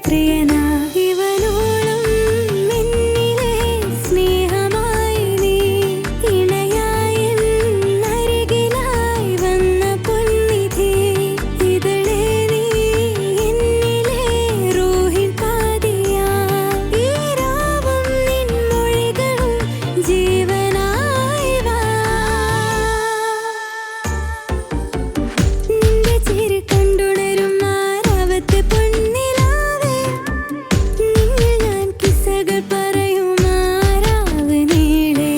പ്രിയനാ ഇവനോളം എന്നിലെ സ്നേഹമായി നീ ഇണയായി അരികിലായി വന്ന പൊന്നിധി ഇതളേ നീ എന്നിലെ റൂഹിൻ പാതിയാ ഈ രാവും നിൻ മൊഴികളും ജീവനായി വാ നിന്റെ ചിരി കണ്ടുണരും ആരാവത്തെ പൊന്നിലാവേ നിന്നിൽ ഞാൻ കിസ്സകൾ പറയും ആരാവ് നീളേ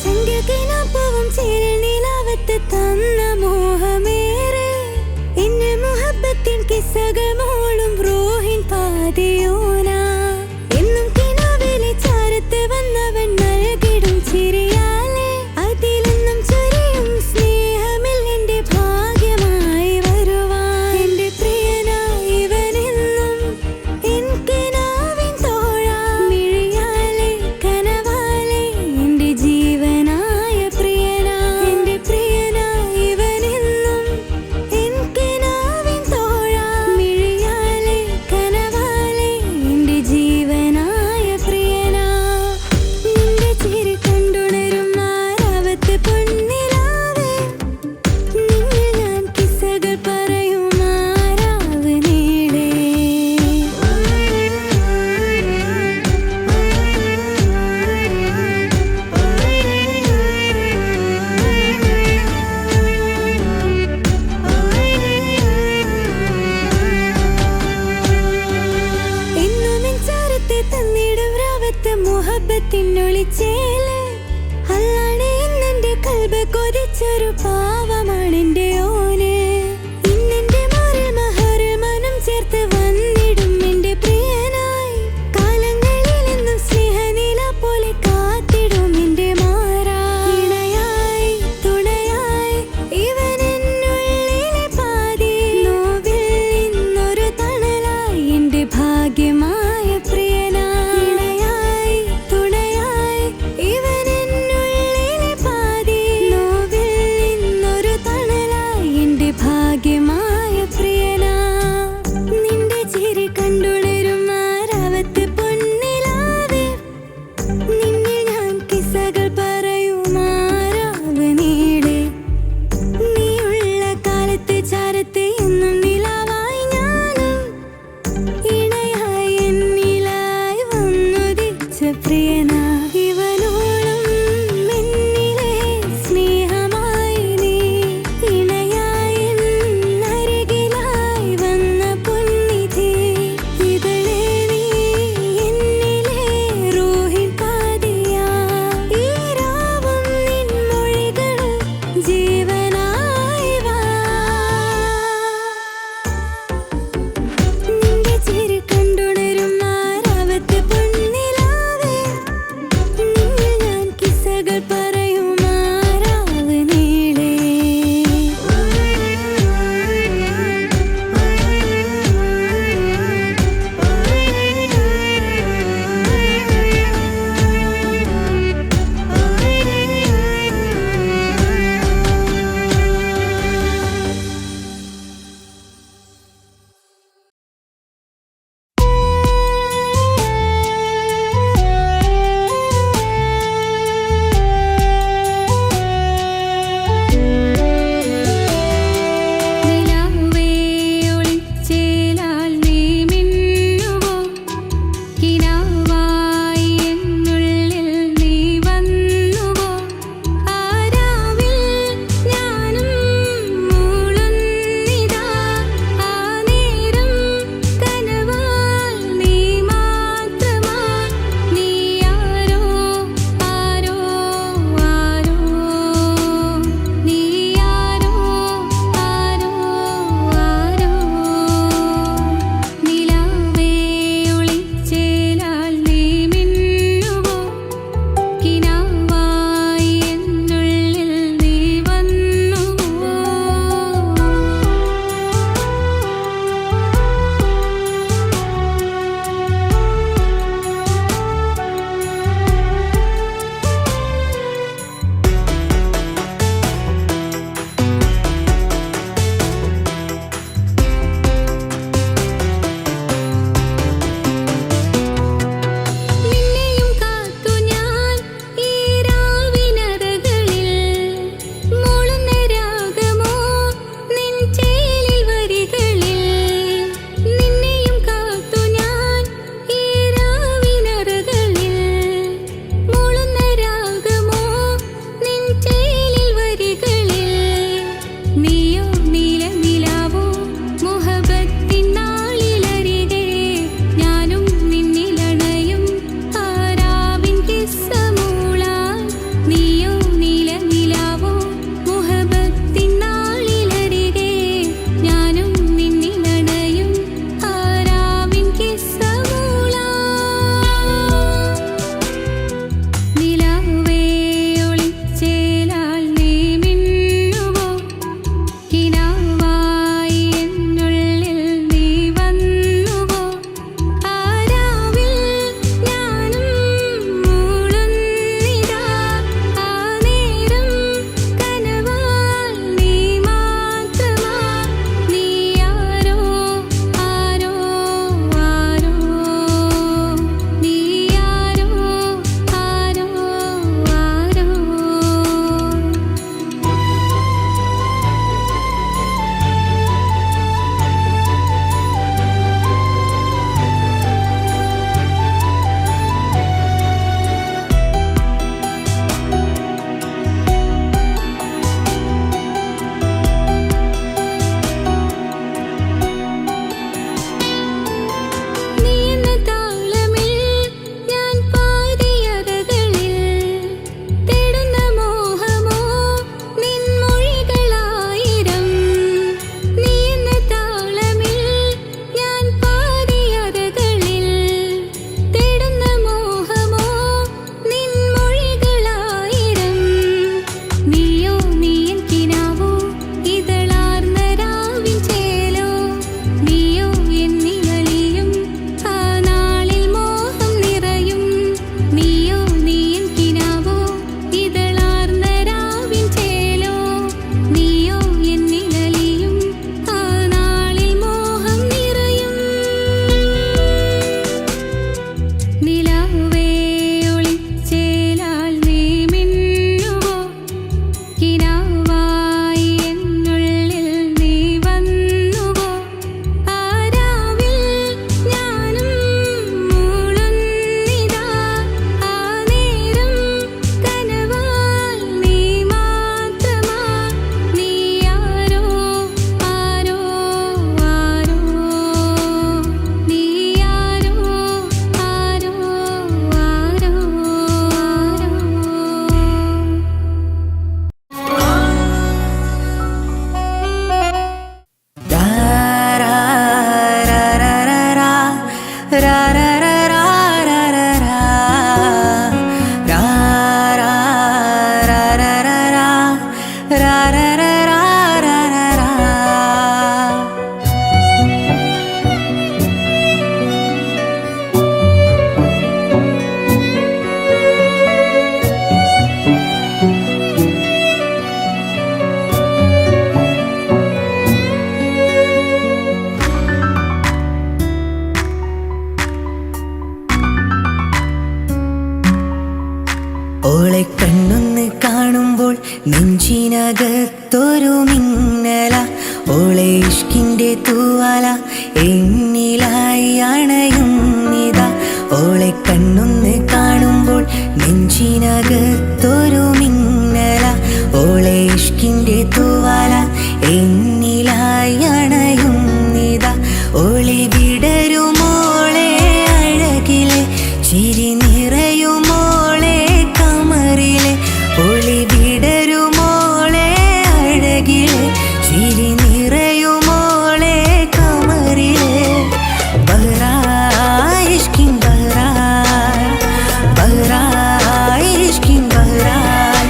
സംഗീതനാപ്പവും ചേരിൽ നിലാവത്ത് തന്ന മോഹമേറെ എന്നിൽ മുഹബത്തിൻ കിസ്സകൾ മോളും റൂഹിൻ പാതിയോനാ എന്നും കിനാവിലെ ചാരത്ത് വന്നവൻ നൽകിടും ചിരിയാലെ അതിലെന്നും ചൊരിയും സ്നേഹമിൽ എന്റെ ഭാഗ്യമായി വരുവാൻ എന്റെ പ്രിയനായി ഇവനെന്നും എൻ കിനാവിൻ തോഴാ മിഴിയാലെ കനവാലെ എന്റെ ജീവനായ പ്രിയനാ എന്റെ പ്രിയനായി ഇവനെന്നും എൻ കിനാവിൻ തോഴാ മിഴിയാലെ കനവാലെ എന്റെ ജീവനായ പ്രിയനാ നിന്റെ ചിരി കണ്ടുണരും ആരാവത്തെ പൊന്നിലാവേ നിന്നിൽ ഞാൻ കിസ്സകൾ പറയും ആരാവ് നീളേ എന്നും എൻ ചാരത്തെ തന്നിടും രാവത്ത് മുഹബത്തിനൊളിച്ചേല് അല്ലാണെ ഇന്നെന്റെ കൽബ് കൊതിച്ചൊരു പാവമാണെന്റെ ഓന് ഇന്നെന്റെ മാറിൽ മഹറിൽ മനം ചേർത്ത് വന്നിടും എന്റെ പ്രിയനായി കാലങ്ങളിൽ എന്നും സ്നേഹനില പോലെ കാത്തിടും എന്റെ മാറാ ഇണയായി തുണയായി ഇവൻ എന്നുള്ളിലെ പാതി നോവിൽ ഇന്നൊരു തണലായി എന്റെ ഭാഗ്യമായ പ്രിയനാ ഇണയായി തുണയായി ഇവൻ എന്നുള്ളിലെ പാതി നോവിൽ ഇന്നൊരു ra ra ra ra ra ra ra. ഓളെ കണ്ണൊന്ന് കാണുമ്പോൾ നെഞ്ചിനകത്തൊരു മിന്നല, ഓളെ ഇഷ്കിൻ്റെ തൂവാല എന്നിലായി അണയുന്നിതാ. ഓളെ കണ്ണൊന്ന് കാണുമ്പോൾ നെഞ്ചിനകത്തൊരു മിന്നല, ഓളെ ഇഷ്കിൻ്റെ തൂവാല എന്നിലായി അണയുന്നിതാ. ഓളെ വിടരുമോളെ അഴകിലെ ചിരി നിറയുമോളെ കമറിലെ, ഒളി വിടരുമോളെ അഴകിലെ ചിരി നിറയുമോളെ കമറിലെ. ബഹ്റായ് ഇഷ്കിൻ ബഹ്റായ്, ബഹ്റായ് ഇഷ്കിൻ ബഹ്റായ്.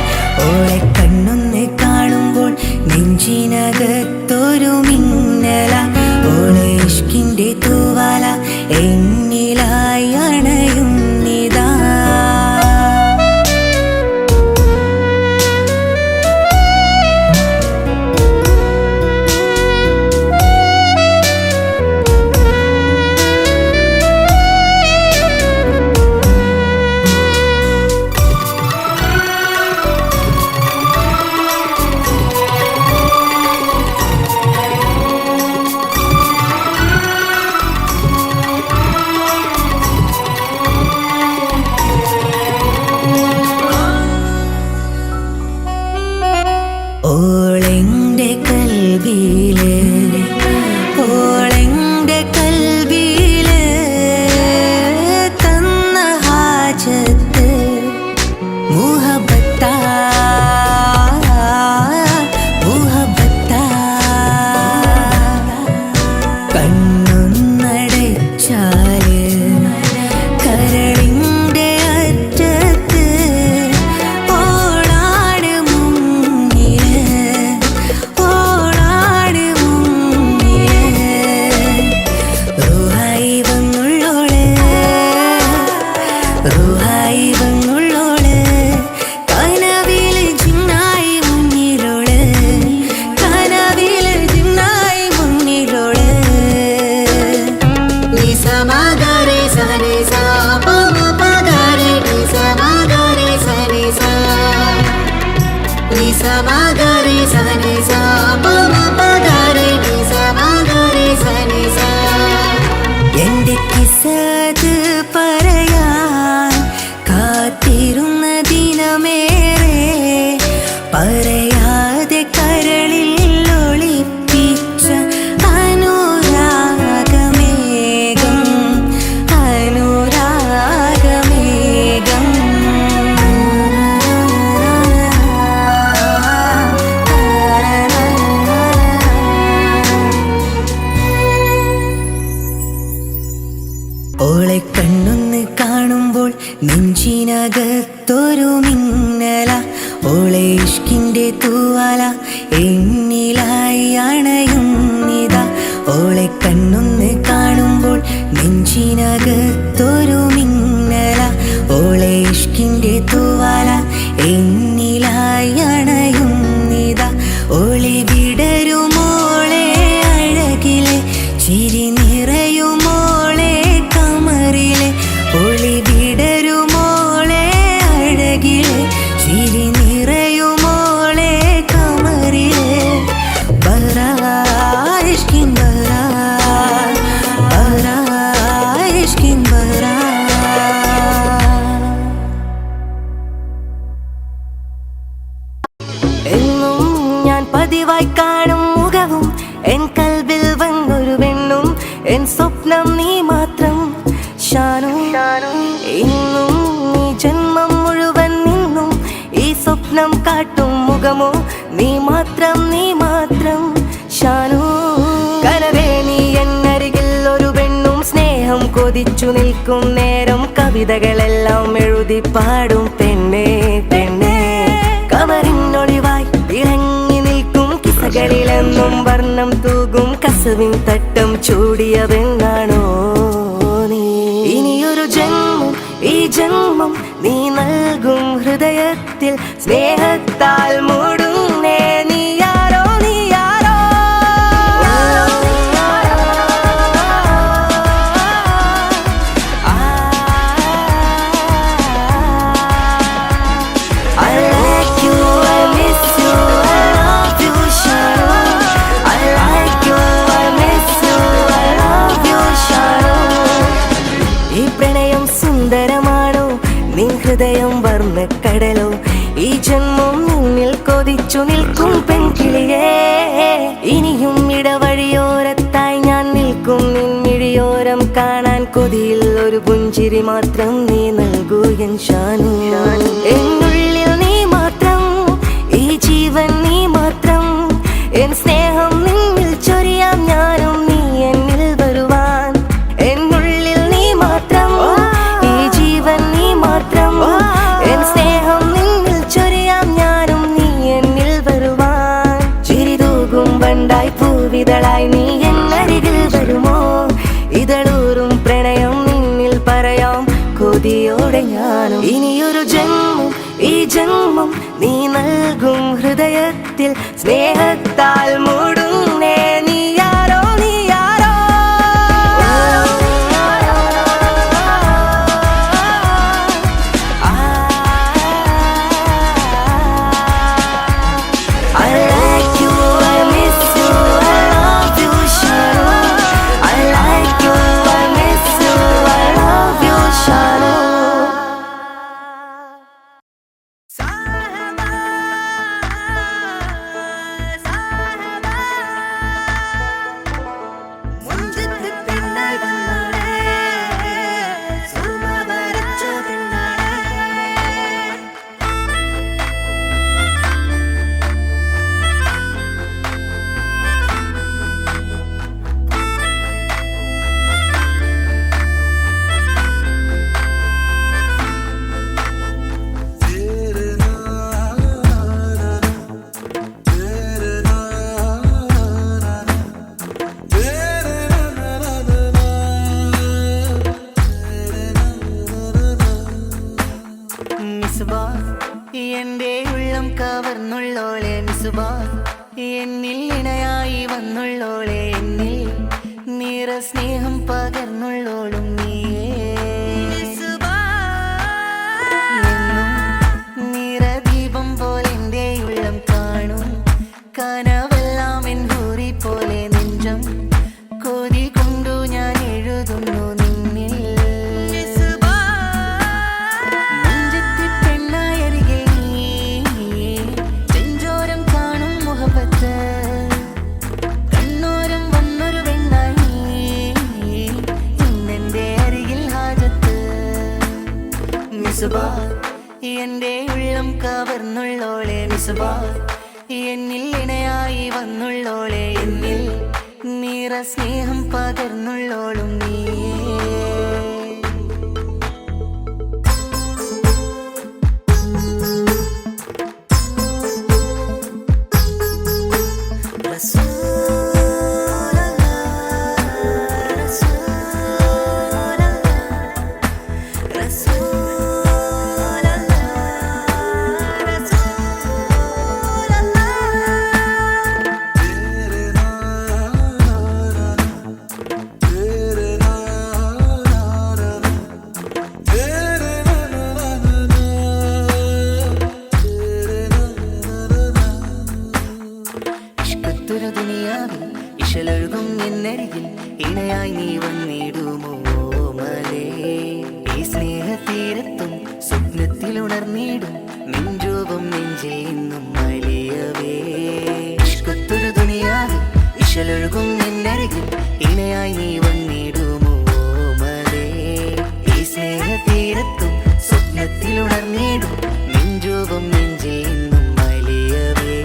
ഓളെ കണ്ണൊന്ന് കാണുമ്പോൾ നെഞ്ചിനകത്തൊരു മിന്നല, ഓളെ ഇഷ്കിൻ്റെ തൂവാല എന്നിലായി അണയുന്നിതാ. ഓളെൻ്റെ കൽബിലെ, ഓളെൻ്റെ കൽബിലെ തന്ന ഹാജത്ത് മുഹബത്താ മുഹബത്താ. കണ്ണൊന്നടച്ചാല് കരളിൻ്റെ അറ്റത്ത് ഓളാട് മുങ്ങില്, ഓളാട് മുങ്ങില്. റൂഹായി വന്നുള്ളോള്, റൂഹായി വന്നുള്ളോള്, കനവില് ജിന്നായി മുന്നിലോള്, കനവില് ജിന്നായി മുന്നിലോള്. നിസമഗരെ സനിസ പമ പഗരെ നിസമഗരെ സനിസ, നിസമഗരെ സനിസ പമ പഗരെ നിസമഗരെ സനിസ. എൻ്റെ കിസ്സത് പറയാൻ കാത്തിരുന്ന ദിനമേറെ, പറയാതെ കരളിൽ ഒളിപ്പിച്ച അനുരാഗമേഘം, അനുരാഗമേഘം. ഓളെ കണ്ണൊന്ന് കാണുമ്പോൾ നെഞ്ചിനകത്തൊരു മിന്നല, ഓളെ ഇഷ്കിൻ്റെ തൂവാല എന്നിലായി അണയുന്നിതാ. ഓളെ കണ്ണൊന്ന് കാണുമ്പോൾ നെഞ്ചിനകത്തൊരു മിന്നല, ഓളെ ഇഷ്കിൻ്റെ തൂവാല എന്നിലായി അണയുന്നിതാ. ഒളി വിടരുമോളെ അഴകിലെ ചിരി നിറയുമോളെ കമറിലെ, ഒളി വിടരുമോളെ അഴകിലെ ചിരി നിറയുമോളെ കമറിലെ. ബഹ്റായ് ഇഷ്കിൻ ബഹ്റായ്, ബഹ്റായ് ഇഷ്കിൻ ബഹ്റായ്. എന്നും ഞാൻ പതിവായി കാണും മുഖവും എൻ കൽബിൽ വന്നൊരു പെണ്ണും, എൻ സ്വപ്നം നീ മാത്രം ഷാനു. ഇന്നും ഈ ജന്മം മുഴുവൻ നിന്നും ഈ സ്വപ്നം കാട്ടും മുഖമോ നീ മാത്രം, നീ മാത്രം ഷാനു. കനവേ നീ എന്നരികിൽ ഒരു പെണ്ണും, സ്നേഹം കൊതിച്ചു നിൽക്കും നേരം കവിതകളെല്ലാം എഴുതി പാടും പെണ്ണേ പെണ്ണേ. കമറിനൊളിവായി ഇളങ്ങ കസവിൻ തട്ടം ചൂടിയ പെണ്ണാണോ നീ? ഇനിയൊരു ജന്മം ഈ ജന്മം നീ നൽകും ഹൃദയത്തിൽ സ്നേഹത്താൽ മൂടുന്നേ നീയാരോ നീയാരോ. I like you, I miss you, I love you, Shano. I like you, I miss you, I love you, Shano. ഈ പ്രണയം സുന്ദരമാണോ നിൻ ഹൃദയം വർണ്ണക്കടലോ? ഈ ജന്മം നിന്നിൽ കൊതിച്ചു നിൽക്കും പെൺകിളിയേ. ഇനിയും ഇടവഴിയോരത്തായി ഞാൻ നിൽക്കും നിൻമിഴിയോരം കാണാൻ കൊതിയിൽ ഒരു പുഞ്ചിരി മാത്രം നീ നൽകൂ എൻ ഷാനു. എന്നുള്ളിൽ നീ മാത്രം, ഈ ജീവൻ നീ മാത്രം, എൻ സ്നേഹം നിന്നിൽ ചൊരിയാം ഞാനും നീ എന്നിൽ വരുവാൻ. എന്നുള്ളിൽ നീ മാത്രം, ഈ ജീവൻ നീ മാത്രം, എൻ സ്നേഹം നിന്നിൽ ചൊരിയാം ഞാനും നീ എന്നിൽ വരുവാൻ. ചിരിതൂകും വണ്ടായി പൂവിതളായി നീ എന്നരികിൽ വരുമോ? ഇതളൂറും പ്രണയം നിന്നിൽ പറയാം കൊതിയോടെ ഞാനും. ഇനിയൊരു ജന്മം ഈ ജന്മം നീ നൽകും ഹൃദയത്തിൽ സ്നേഹത്താൽ മൂടുന്നേ നീയാരോ നീയാരോ. I like you, I miss you, I love you, Shano. I like you, I miss you, I love you, Shano. Sahaba, Sahaba, മുഞ്ചത്ത് പെണ്ണായി വന്നാളേ, സുമ വരച്ച പെണ്ണാളേ. മിസ്ബാ എന്റെ ഉള്ളം കവർന്നുള്ളോളെ, മിസ്ബാ എന്നിൽ ഇണയായി വന്നുള്ളോളെ, എന്നിൽ നിറ സ്നേഹം പകർന്നുള്ളോളും നീയേ. എന്നും നിറദീപം പോലെ എന്റെ ഉള്ളം കാണും, കനവെല്ലാം എൻ ഹൂറി പോലെ നെഞ്ചം കൊതി കൊണ്ടു ഞാൻ എഴുതുന്നു നിന്നിൽ. നെഞ്ചത്തി പെണ്ണായരികെ നീ, ചെഞ്ചോരം കാണും മുഹബത്ത്, കണ്ണോരം വന്നൊരു വെണ്ണായി ഇന്നെന്റെ അരികിൽ ഹാജത്ത്. മിസ്ബാ എന്റെ ഉള്ളം കവർന്നുള്ളോളെ, മിസ്ബാ എന്നിൽ ഇണയായി വന്നുള്ളോളെ, എന്നിൽ നിറ സ്നേഹം പകർന്നുള്ളോളും നീയേ. ഇഷ്കത്തൊരു ദുനിയാവിൽ ഇശലൊഴുകും എന്നരികിൽ ഇണയായി നീ വന്നിടുമോ മലേ? ഈ സ്നേഹതീരത്തും സ്വപ്നത്തിൽ ഉണർന്നിടും നെഞ്ചോപം നെഞ്ചിൽ നിന്നും മലിയവേ. ഇഷ്കത്തൊരു ദുനിയാവിൽ ഇശലൊഴുകും എന്നരികിൽ ഇണയായി നീ വന്നിടുമോ മലേ? ഈ സ്നേഹതീരത്തും സ്വപ്നത്തിൽ ഉണർന്നിടും നെഞ്ചോപം നെഞ്ചിൽ നിന്നും മലിയവേ.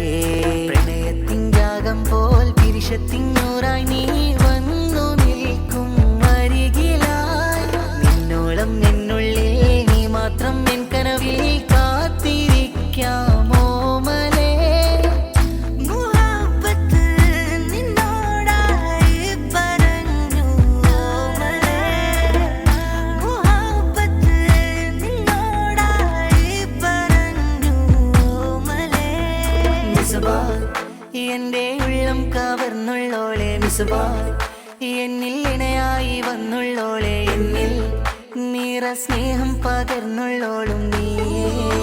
പ്രണയത്തിൻ രാഗം പോൽ പിരിശത്തിനൂറായി നീ വന്നു നിൽക്കും അരികിലായി, നിന്നോളം എന്നുള്ളിൽ നീ മാത്രം എൻ കനവിൽ കാത്തിരിക്കാമോ മല. മിസ്ബാ എന്റെ ഉള്ളം കവർന്നുള്ളോളെ മിസ്ബാ എന്നിൽ ഇണയായി വന്നുള്ളോളെ എന്നിൽ നിറ സ്നേഹം പകർന്നുള്ളോളും നീയേ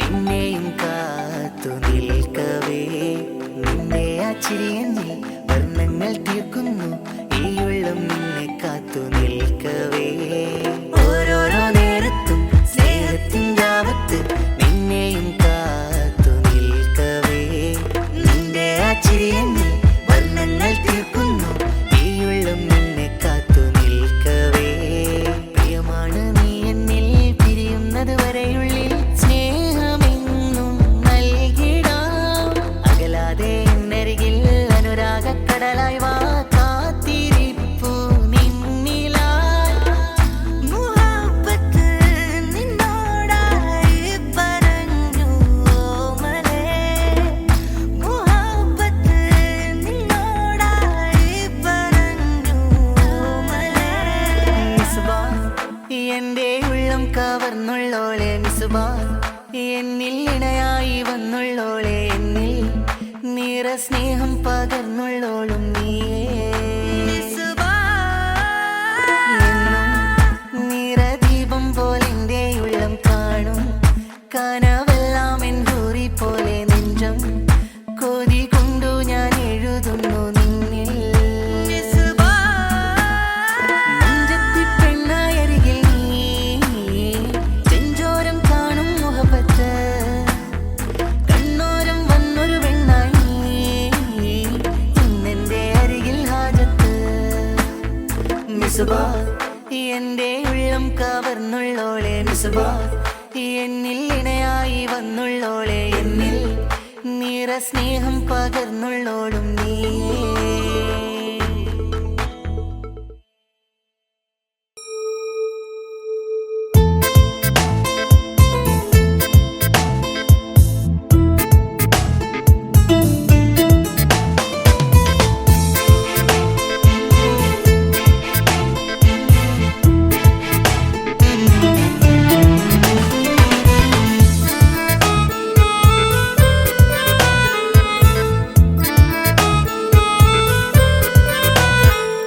നിന്നെയും കാത്തു നിൽക്കവേ നിന്റെ ആ ചിരിയെന്നിൽ വർണ്ണങ്ങൾ തീർക്കുന്നു ഈ ഉള്ളം നിന്നെ കാത്തു നിൽക്കവേ ഓരോരോ നേരത്തും സ്നേഹത്തിൻ്റെ ആവത്ത് നിന്നെയും കാത്തു നിൽക്കവേ നിന്റെ ആ ചിരിയെന്നിൽ വർണ്ണങ്ങൾ തീർക്കുന്നു ഈ ഉള്ളം നിന്നെ കാത്തു നിൽക്കവേ പ്രിയമാണ് നീ എന്നിൽ പിരിയുന്നത് വരെയുള്ളിൽ കടലായി വാ കാത്തിരിപ്പു നിന്നിലായി മുഹബ്ബത്ത് നിന്നോടായി പറഞ്ഞു ഓമലേ മുഹബ്ബത്ത് നിന്നോടായി പറഞ്ഞു ഓമലേ മിസ്ബാ എന്റെ ഉള്ളം കവർന്നുള്ളോളെ മിസ്ബാ എന്നിൽ ഇണയായി വന്നുള്ളോളെ എന്നിൽ നിറ സ്നേഹം പകർന്നുള്ളോളും നീയേ നിറദീപം പോലെന്റെ ഉള്ളം കാണും കനവെല്ലാം എൻ ഹൂറി പോലെ നെഞ്ചം കൊതി കൊണ്ടു ഞാൻ എഴുതുന്നു നിന്നിൽ നെഞ്ചത്തി പെണ്ണായി അരികിൽ നീ ചെഞ്ചോരം കാണും മുഹബത്ത് കണ്ണോരം വന്നൊരു മിസ്ബാ എന്റെ ഉള്ളം കവർന്നുള്ളോളെ മിസ്ബാ എന്നിൽ ഇണയായി വന്നുള്ളോളെ എന്നിൽ നിറ സ്നേഹം പകർന്നുള്ളോളും നീയേ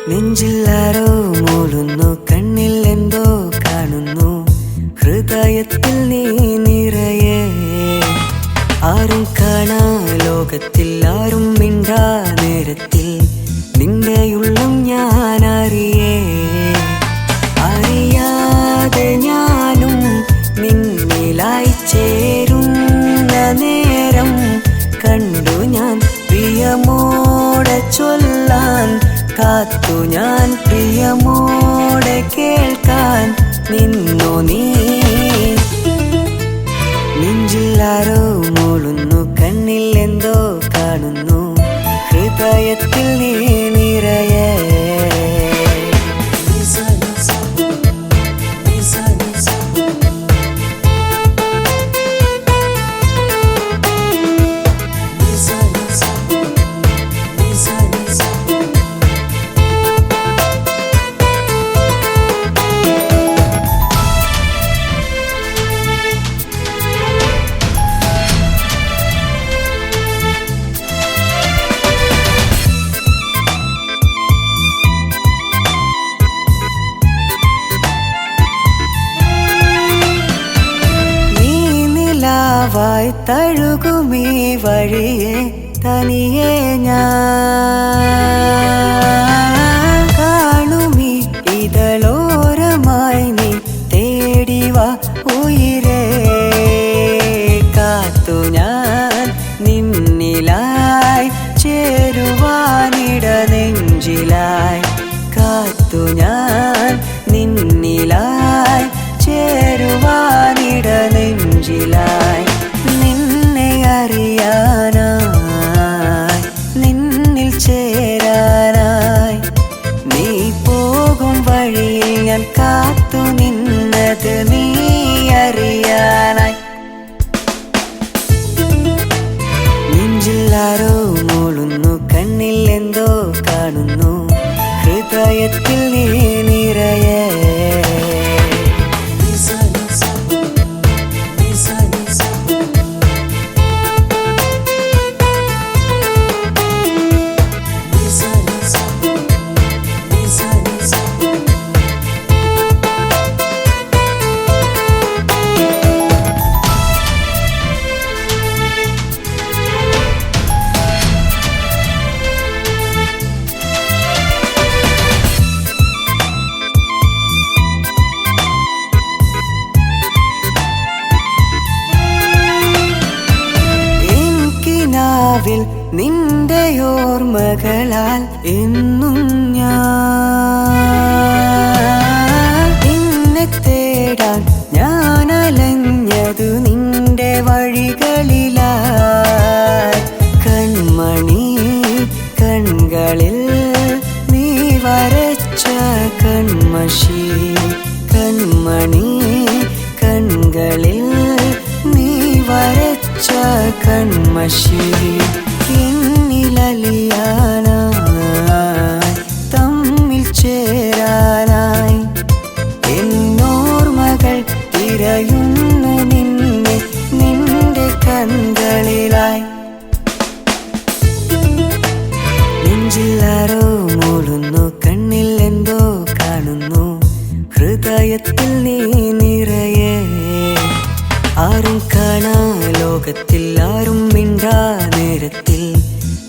നെഞ്ചില്ലാരോ മൂളുന്നു കണ്ണിൽ എന്തോ കാണുന്നു ഹൃദയത്തിൽ നീ നിറയെ ആരും കാണാ ലോകത്തിൽ ആരും മിണ്ടാ നേരത്തിൽ നിന്റെയുള്ളം ഞാൻ അറിയേ അറിയാതെ ഞാനും നിന്നിലായി ചേരുന്ന നേരം കണ്ടു ഞാൻ പ്രിയമോടെ ചൊല്ലാൻ കാത്തു ഞാൻ പ്രിയമോടെ കേൾക്കാൻ നിന്നു നീ നെഞ്ചില്ലാരോ മൂളുന്നു കണ്ണിൽ എന്തോ കാണുന്നു ഹൃദയത്തിൽ നീ നിറയെ വായ് തഴുകുമീ വഴിയെ തനിയെ ഞാൻ കാണുമീ ഇതളോരമായി നീ തേടിവാ ഉയിരേ കാത്തു ഞാൻ നിന്നിലായി ചേരുവാനി നെഞ്ചിലായി കാത്തു ഞാൻ നിന്നിലായി ചേരുവാനിട നെഞ്ചിലായി നിന്നെ അറിയാനായി നിന്നിൽ ചേരാനായി നീ പോകും വഴിയിൽ ഞാൻ കാത്തു നിന്നത് നീ അറിയാനായി നെഞ്ചിലാരോ മൂളുന്നു കണ്ണിൽ എന്തോ കാണുന്നു ഹൃദയത്തിൽ നീ നിറയെ നിന്റെ ഓർമ്മകളാൽ എന്നും ഞാൻ നിന്നെ തേടാൻ ഞാൻ അലഞ്ഞതു നിന്റെ വഴികളിലായി കൺമണി കൺകളിൽ നീ വരച്ച കൺമഷി കൺമണി കൺകളിൽ നീ വരച്ച കൺമഷി എന്നിലലിയാനായി തമ്മിൽ ചേരാനായി എന്നോർമകൾ തിരയുന്നു നിന്നെ നിന്റെ കൺകളിലായി നെഞ്ചിലാരോ മൂളുന്നു കണ്ണിൽ എന്തോ കാണുന്നു ഹൃദയത്തിൽ നീ നിറയെ ആരും കാണാ ലോകത്തിൽ ആരും മിണ്ടാ നേരത്തിൽ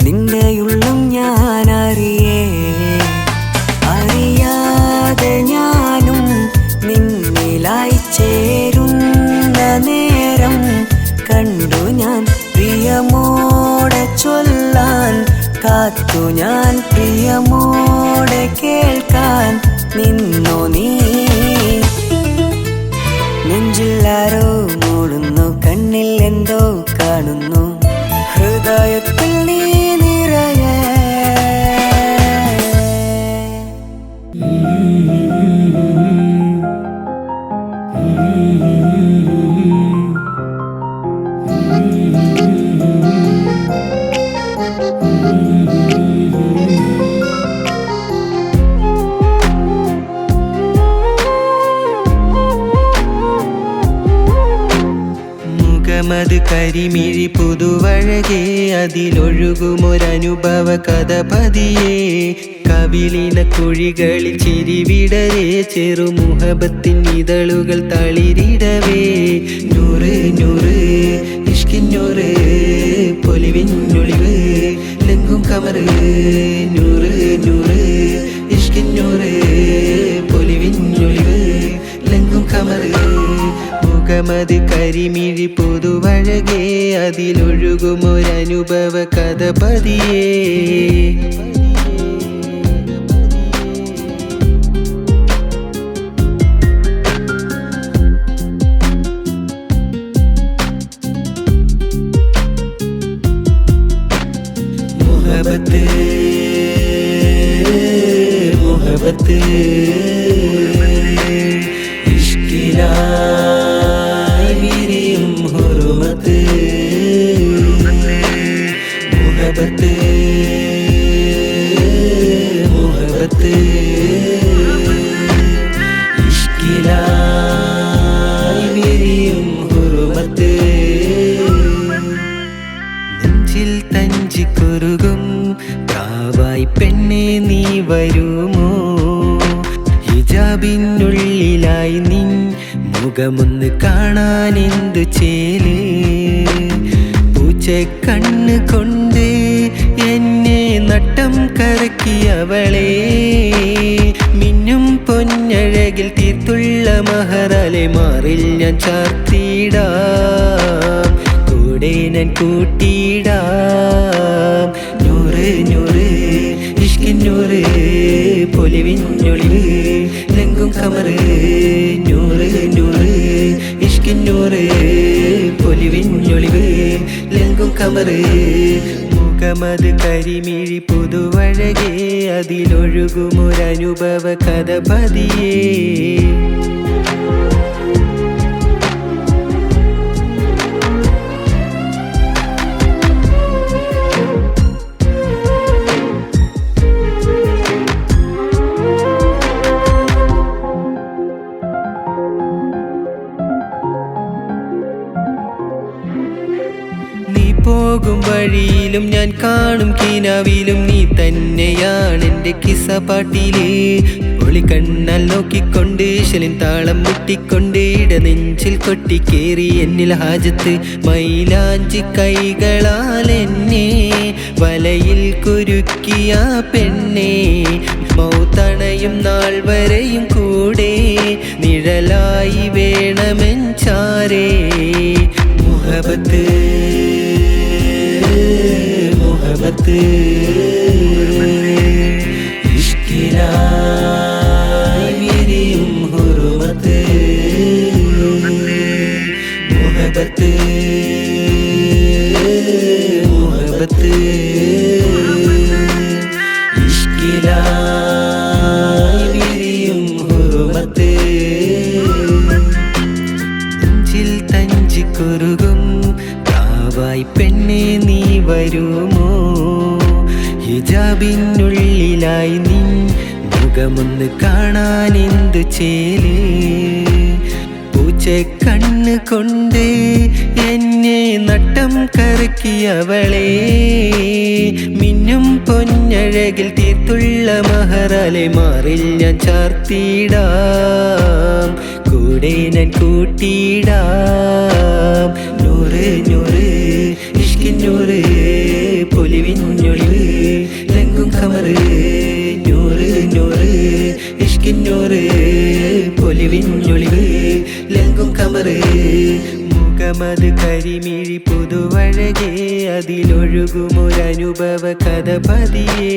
നിന്റെ ഉള്ളം ഞാൻ അറിയാതെ ഞാനും നിന്നിലായി ചേരുന്ന നേരം കണ്ടു ഞാൻ പ്രിയമോടെ ചൊല്ലാൻ കാത്തു ഞാൻ പ്രിയമോടെ കേൾക്കാൻ നിന്നോ നീ നെഞ്ചിലാരോ മൂളുന്നു കണ്ണിൽ എന്തോ കാണുന്നു ഹൃദയത്തിൽ നീ നിറയെ മത് കരിമിഴി പുതുവഴകേ അതിലൊഴുകുമൊരനുഭവ കഥ പതിയേ കവിളിന കുഴികളിൽ ചിരിവിടരേ ചെറുമുഹബത്തിൻ ഇതളുകൾ തളിരിടവേ നൂറ് നൂറ് ഇഷ്കിന്നൂറ് പൊലിവിന്നൊളിവ് ലെങ്കും കമറ് നൂറ് നൂറ് ഇഷ്കിന്നൂറ് പൊലിവിന്നൊളിവ് ലെങ്കും കമറ് മുഖമത് കരിമിഴി പുതുവഴകേ അതിലൊഴുകുമൊരനുഭവ കഥ പതിയേ മുഹബത്ത് മുഹബത്ത് ഇഷ്കിലായി വിരിയും ഹുറുമത്ത് മുഹബത്ത് മുഹബത്ത് ഇഷ്കിലായി വിരിയും ഹുറുമത്ത് നെഞ്ചിൽ തഞ്ചിക്കുറുകും പ്രാവായി പെണ്ണെ നീ വരുമോ ഹിജാബിനുള്ളിലായി നിൻ മുഖമൊന്ന് കാണാൻ എന്തു ചേല് പൂച്ചക്കണ്ണ് കൊണ്ട് എന്നെ നട്ടം കറക്കിയവളെ മിന്നും പൊന്നഴകിൽ തീർത്തുള്ള മഹറാലെ മാറിൽ ഞാൻ ചാർത്തിടാം കൂടെ ഞാൻ കൂട്ടിയിടാം നൂറ് നൂറ് ഇഷ്കിന്നൂറ് കമറ് മുഖമത് കരിമിഴി പുതുവഴകേ അതിലൊഴുകുമൊരനുഭവ കഥ പതിയേ പോകും വഴിയിലും ഞാൻ കാണും കിനാവിലും നീ തന്നെയാണെൻ്റെ കിസ്സപ്പാട്ടില് ഒളിക്കണ്ണാൽ നോക്കിക്കൊണ്ട് ശലിൻ താളം മുട്ടിക്കൊണ്ട് ഇടനെഞ്ചിൽ കൊട്ടിക്കേറി എന്നിൽ ഹാജത്ത് മൈലാഞ്ചി കൈകളാൽ എന്നെ വലയിൽ കുരുക്കിയ പെണ്ണെ മൗത്തണയും നാൾ വരെയും കൂടെ നിഴലായി വേണമെഞ്ചാരേ മുഹബത്ത് മുഹബത്ത് ഇഷ്കിലായി വിരിയും ഹുറുമത്ത് മുഹബത്ത് മുഹബത്ത് ഇഷ്കിലായി വിരിയും ഹുറുമത്ത് നെഞ്ചിൽ തഞ്ചിക്കുറുകും കാവായി പെണ്ണെ നീ വരുമോ ഹിജാബിനുള്ളിലായി നീ മുഖമൊന്ന് കാണാൻ എന്തു ചേല് പൂച്ചക്കണ്ണ് കൊണ്ട് എന്നെ നട്ടം കറക്കിയവളെ മിന്നും പൊന്നഴകിൽ തീർത്തുള്ള മഹറാലെ മാറിൽ ഞാൻ ചാർത്തിടാം കൂടെ ഞാൻ കൂട്ടിയിടാം നൂറ് നൂറ് ഇഷ്കിന്നൂറ് പൊലിവിഞ്ഞൊളിവ് ലങ്കും കമറ് നൂറ് നൂറ് ഇഷ്കിന്നൂറ് പൊലിവിഞ്ഞൊളിവ് ലങ്കും കമറ് മുഖമത് കരിമിഴി പുതുവഴകേ അതിലൊഴുകുമൊരനുഭവ കഥ പതിയേ